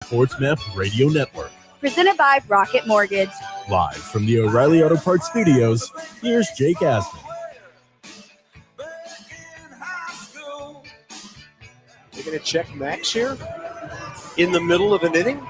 Sportsmap Radio Network. Presented by Rocket Mortgage. Live from the O'Reilly Auto Parts Studios, here's Jake Asman. They're going to check Max here in the middle of an inning.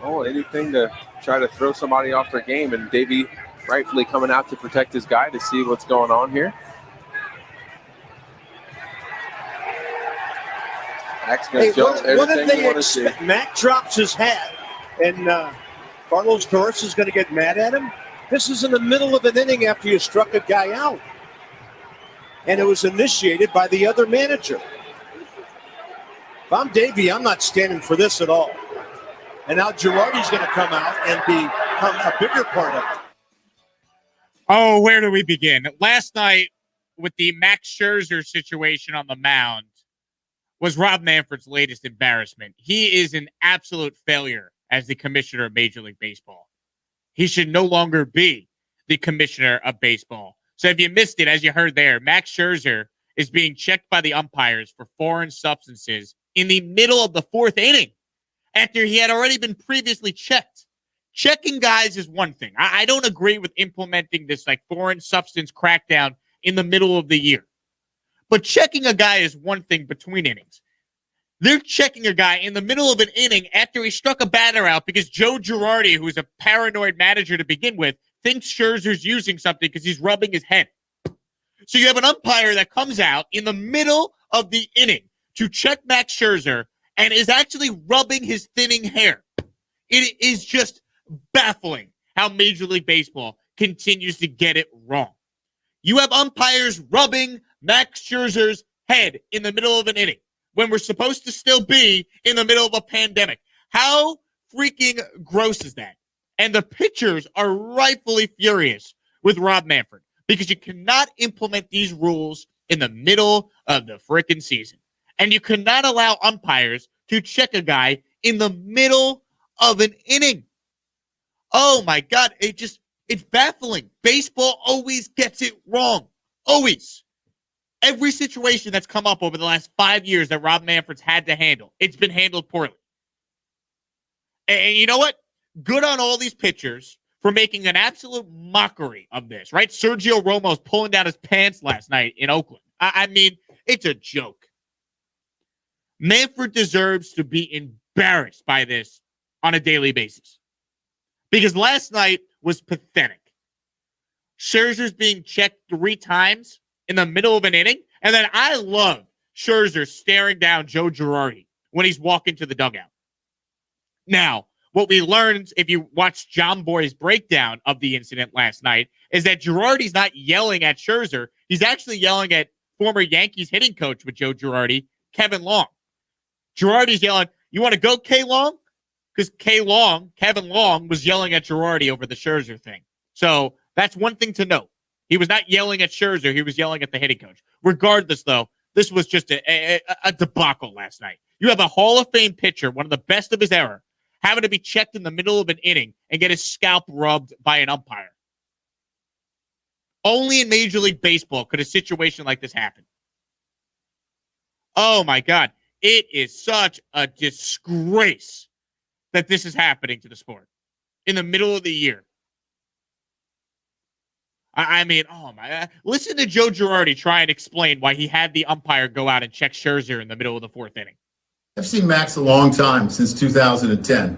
Oh, anything to try to throw somebody off their game, and Davey rightfully coming out to protect his guy to see what's going on here. Max going to jump everything you want to see. Max drops his hat, and Carlos Torres is going to get mad at him. This is in the middle of an inning after you struck a guy out. And it was initiated by the other manager. If I'm Davey, I'm not standing for this at all. And now Girardi's going to come out and become a bigger part of it. Oh, where do we begin? Last night, with the Max Scherzer situation on the mound, was Rob Manfred's latest embarrassment. He is an absolute failure as the commissioner of Major League Baseball. He should no longer be the commissioner of baseball. So if you missed it, as you heard there, Max Scherzer is being checked by the umpires for foreign substances in the middle of the fourth inning after he had already been previously checked. Checking guys is one thing. I don't agree with implementing this like foreign substance crackdown in the middle of the year. But checking a guy is one thing between innings. They're checking a guy in the middle of an inning after he struck a batter out because Joe Girardi, who's a paranoid manager to begin with, thinks Scherzer's using something because he's rubbing his head. So you have an umpire that comes out in the middle of the inning to check Max Scherzer and is actually rubbing his thinning hair. It is just baffling how Major League Baseball continues to get it wrong. You have umpires rubbing Max Scherzer's head in the middle of an inning when we're supposed to still be in the middle of a pandemic. How freaking gross is that? And the pitchers are rightfully furious with Rob Manfred because you cannot implement these rules in the middle of the freaking season. And you cannot allow umpires to check a guy in the middle of an inning. Oh my God, it's baffling. Baseball always gets it wrong. Always. Every situation that's come up over the last 5 years that Rob Manfred's had to handle, it's been handled poorly. And you know what? Good on all these pitchers for making an absolute mockery of this, right? Sergio Romo's pulling down his pants last night in Oakland. I mean, it's a joke. Manfred deserves to be embarrassed by this on a daily basis. Because last night was pathetic. Scherzer's being checked 3 times in the middle of an inning. And then I love Scherzer staring down Joe Girardi when he's walking to the dugout. Now, what we learned, if you watched John Boy's breakdown of the incident last night, is that Girardi's not yelling at Scherzer. He's actually yelling at former Yankees hitting coach with Joe Girardi, Kevin Long. Girardi's yelling, "You want to go, K. Long?" Because Kevin Long, was yelling at Girardi over the Scherzer thing. So that's one thing to note. He was not yelling at Scherzer. He was yelling at the hitting coach. Regardless, though, this was just a debacle last night. You have a Hall of Fame pitcher, one of the best of his era, having to be checked in the middle of an inning and get his scalp rubbed by an umpire. Only in Major League Baseball could a situation like this happen. Oh, my God. It is such a disgrace that this is happening to the sport in the middle of the year. I mean, oh my God. Listen to Joe Girardi try and explain why he had the umpire go out and check Scherzer in the middle of the fourth inning. I've seen Max a long time, since 2010.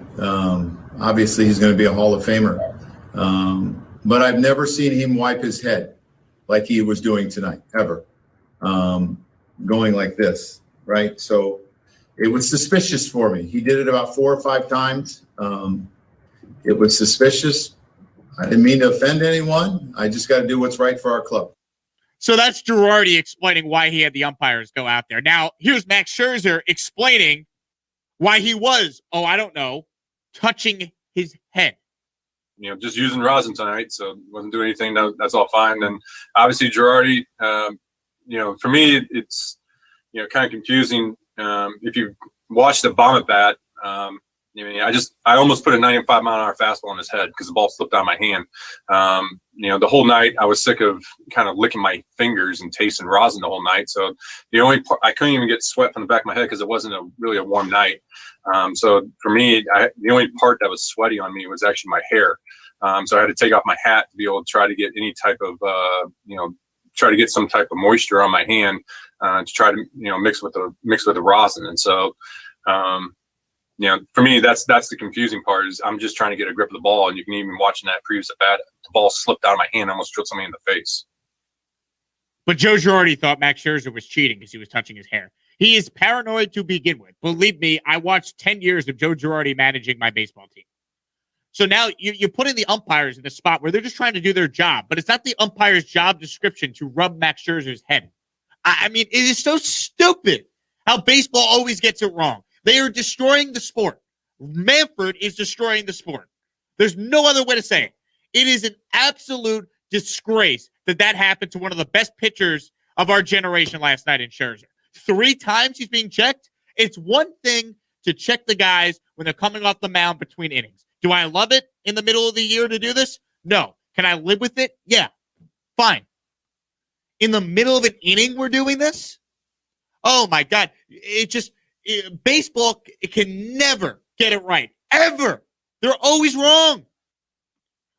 Obviously, he's going to be a Hall of Famer. But I've never seen him wipe his head like he was doing tonight, ever. Going like this, right? So it was suspicious for me. He did it about 4 or 5 times. It was suspicious. I didn't mean to offend anyone. I just got to do what's right for our club. So that's Girardi explaining why he had the umpires go out there. Now, here's Max Scherzer explaining why he was, touching his head. Just using rosin tonight, so wasn't doing anything. That's all fine. And obviously Girardi, for me, it's, kind of confusing. If you watch the bomb at bat, I almost put a 95-mile-an-hour fastball in his head because the ball slipped out of my hand. The whole night I was sick of kind of licking my fingers and tasting rosin the whole night. So the only part, I couldn't even get sweat from the back of my head because it wasn't really a warm night. So for me, the only part that was sweaty on me was actually my hair. So I had to take off my hat to be able to try to get any type of, try to get some type of moisture on my hand to try to, mix with the rosin. And so, for me, that's the confusing part is I'm just trying to get a grip of the ball. And you can even watch in that previous at bat, the ball slipped out of my hand, almost drilled somebody in the face. But Joe Girardi thought Max Scherzer was cheating because he was touching his hair. He is paranoid to begin with. Believe me, I watched 10 years of Joe Girardi managing my baseball team. So now you're putting the umpires in the spot where they're just trying to do their job, but it's not the umpire's job description to rub Max Scherzer's head. I mean, it is so stupid how baseball always gets it wrong. They are destroying the sport. Manfred is destroying the sport. There's no other way to say it. It is an absolute disgrace that happened to one of the best pitchers of our generation last night in Scherzer. 3 times he's being checked. It's one thing to check the guys when they're coming off the mound between innings. Do I love it in the middle of the year to do this? No. Can I live with it? Yeah. Fine. In the middle of an inning, we're doing this? Oh, my God. Baseball can never get it right. Ever. They're always wrong.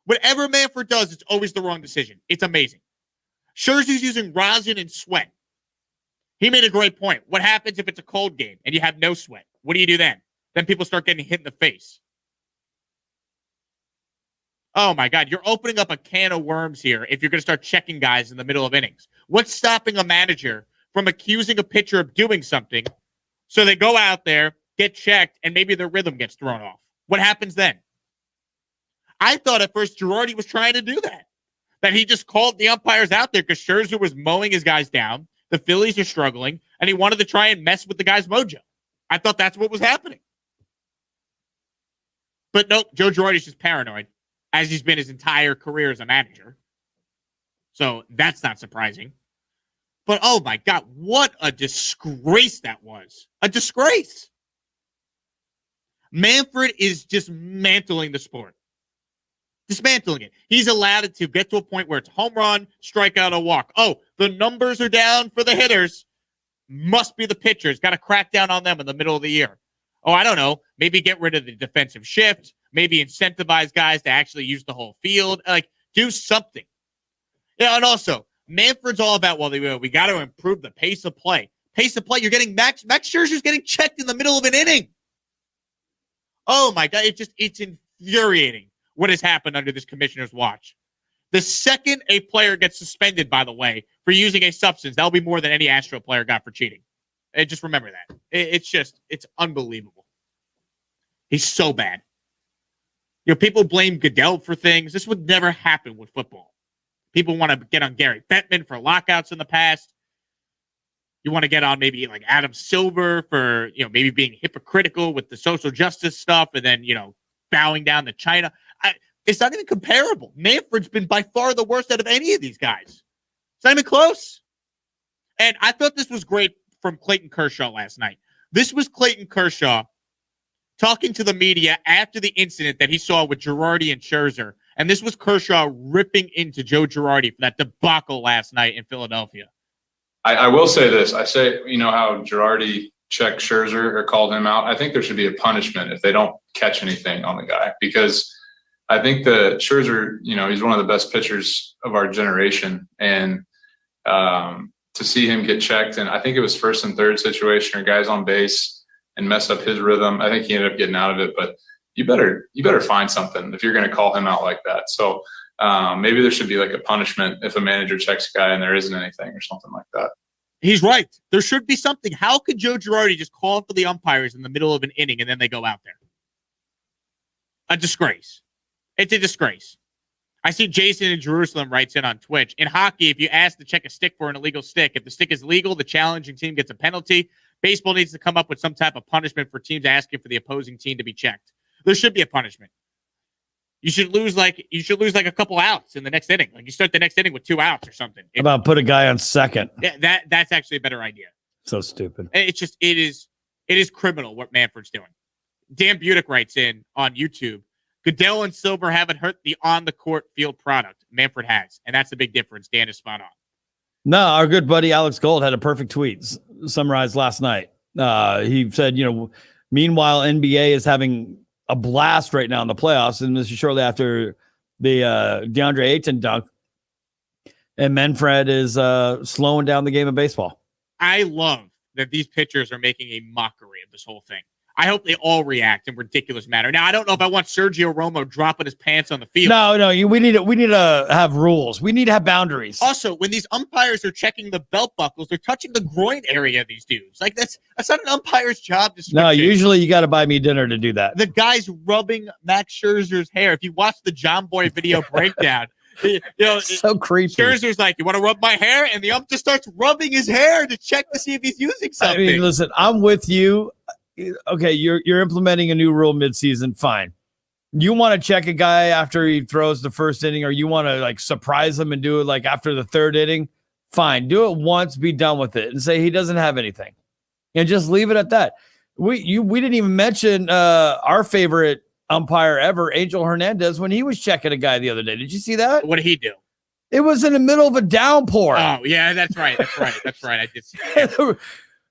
Whatever Manfred does, it's always the wrong decision. It's amazing. Scherzer's using rosin and sweat. He made a great point. What happens if it's a cold game and you have no sweat? What do you do then? Then people start getting hit in the face. Oh, my God. You're opening up a can of worms here if you're going to start checking guys in the middle of innings. What's stopping a manager from accusing a pitcher of doing something so they go out there, get checked, and maybe their rhythm gets thrown off? What happens then? I thought at first Girardi was trying to do that he just called the umpires out there because Scherzer was mowing his guys down. The Phillies are struggling, and he wanted to try and mess with the guy's mojo. I thought that's what was happening. But nope, Joe Girardi's just paranoid, as he's been his entire career as a manager. So that's not surprising. But, oh, my God, what a disgrace that was. A disgrace. Manfred is dismantling the sport. Dismantling it. He's allowed it to get to a point where it's home run, strikeout, or walk. Oh, the numbers are down for the hitters. Must be the pitchers. Got to crack down on them in the middle of the year. Oh, I don't know. Maybe get rid of the defensive shift. Maybe incentivize guys to actually use the whole field. Like, do something. Yeah, and also, Manfred's all about, we got to improve the pace of play. Pace of play, you're getting Max Scherzer's getting checked in the middle of an inning. Oh, my God. It's infuriating what has happened under this commissioner's watch. The second a player gets suspended, by the way, for using a substance, that'll be more than any Astro player got for cheating. Just remember that. It's unbelievable. He's so bad. People blame Goodell for things. This would never happen with football. People want to get on Gary Bettman for lockouts in the past. You want to get on maybe like Adam Silver for, maybe being hypocritical with the social justice stuff and then, bowing down to China. It's not even comparable. Manfred's been by far the worst out of any of these guys. It's not even close. And I thought this was great from Clayton Kershaw last night. This was Clayton Kershaw talking to the media after the incident that he saw with Girardi and Scherzer. And this was Kershaw ripping into Joe Girardi for that debacle last night in Philadelphia. I will say this. I say, how Girardi checked Scherzer or called him out. I think there should be a punishment if they don't catch anything on the guy, because I think that Scherzer, he's one of the best pitchers of our generation. And to see him get checked, and I think it was first and third situation or guys on base and mess up his rhythm. I think he ended up getting out of it, but you better find something if you're going to call him out like that. So maybe there should be like a punishment if a manager checks a guy and there isn't anything or something like that. He's right. There should be something. How could Joe Girardi just call for the umpires in the middle of an inning and then they go out there? A disgrace. It's a disgrace. I see Jason in Jerusalem writes in on Twitch. In hockey, if you ask to check a stick for an illegal stick, if the stick is legal, the challenging team gets a penalty. Baseball needs to come up with some type of punishment for teams asking for the opposing team to be checked. There should be a punishment. You should lose like a couple outs in the next inning. Like you start the next inning with 2 outs or something. How about put a guy on second? Yeah, that's actually a better idea. So stupid. It is criminal what Manfred's doing. Dan Budick writes in on YouTube, Goodell and Silver haven't hurt the on-the-court field product. Manfred has, and that's the big difference. Dan is spot on. No, our good buddy Alex Gold had a perfect tweet summarized last night. He said, meanwhile, NBA is having a blast right now in the playoffs, and this is shortly after the DeAndre Ayton dunk, and Manfred is slowing down the game of baseball. I love that these pitchers are making a mockery of this whole thing. I hope they all react in ridiculous manner. Now, I don't know if I want Sergio Romo dropping his pants on the field. No, we need to have rules. We need to have boundaries. Also, when these umpires are checking the belt buckles, they're touching the groin area of these dudes. Like that's not an umpire's job. No, usually you got to buy me dinner to do that. The guy's rubbing Max Scherzer's hair. If you watch the John Boy video breakdown, so creepy. Scherzer's like, you want to rub my hair? And the ump just starts rubbing his hair to check to see if he's using something. I mean, listen, I'm with you. Okay, you're implementing a new rule midseason. Fine. You want to check a guy after he throws the first inning, or you want to like surprise him and do it like after the third inning? Fine. Do it once, be done with it, and say he doesn't have anything, and just leave it at that. We didn't even mention our favorite umpire ever, Angel Hernandez, when he was checking a guy the other day. Did you see that? What did he do? It was in the middle of a downpour. Oh yeah, that's right. I did see that.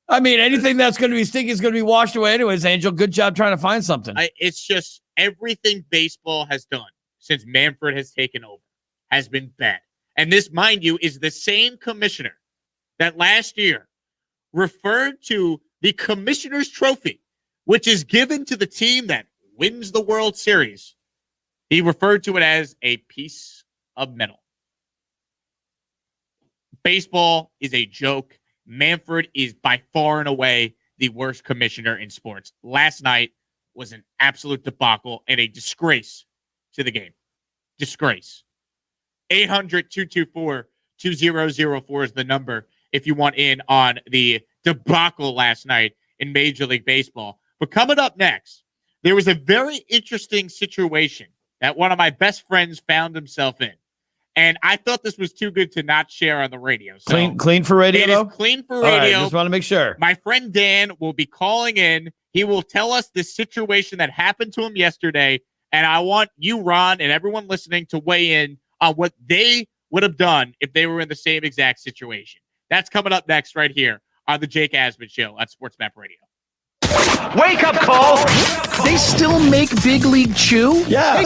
I mean, anything that's going to be stinky is going to be washed away anyways, Angel. Good job trying to find something. It's just everything baseball has done since Manfred has taken over has been bad. And this, mind you, is the same commissioner that last year referred to the commissioner's trophy, which is given to the team that wins the World Series. He referred to it as a piece of metal. Baseball is a joke. Manfred is by far and away the worst commissioner in sports. Last night was an absolute debacle and a disgrace to the game. Disgrace. 800-224-2004 is the number if you want in on the debacle last night in Major League Baseball. But coming up next, there was a very interesting situation that one of my best friends found himself in. And I thought this was too good to not share on the radio. So clean for radio, though? It is clean for radio. All right, just want to make sure. My friend Dan will be calling in. He will tell us the situation that happened to him yesterday. And I want you, Ron, and everyone listening to weigh in on what they would have done if they were in the same exact situation. That's coming up next right here on the Jake Asman Show on SportsMap Radio. Wake up call. They still make Big League Chew? Yeah.